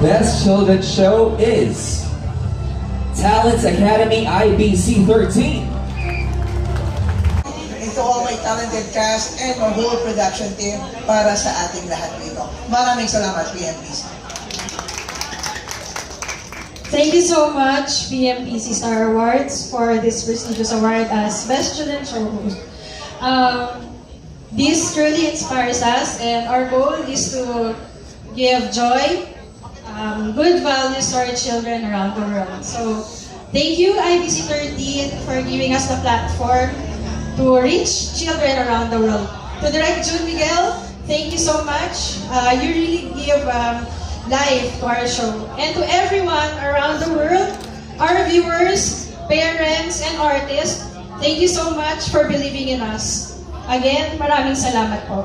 Best Children's Show is Talent Academy IBC 13. To all my talented cast and my whole production team para sa ating lahat dito. Maraming salamat, PMPC. Thank you so much, PMPC Star Awards, for this prestigious award as Best Children's Show host. This truly inspires us, and our goal is to give joy, good values to our children around the world. So, thank you, IBC 13, for giving us the platform to reach children around the world. To Direct June Miguel, thank you so much. You really give life to our show. And to everyone around the world, our viewers, parents, and artists, thank you so much for believing in us. Again, maraming salamat po.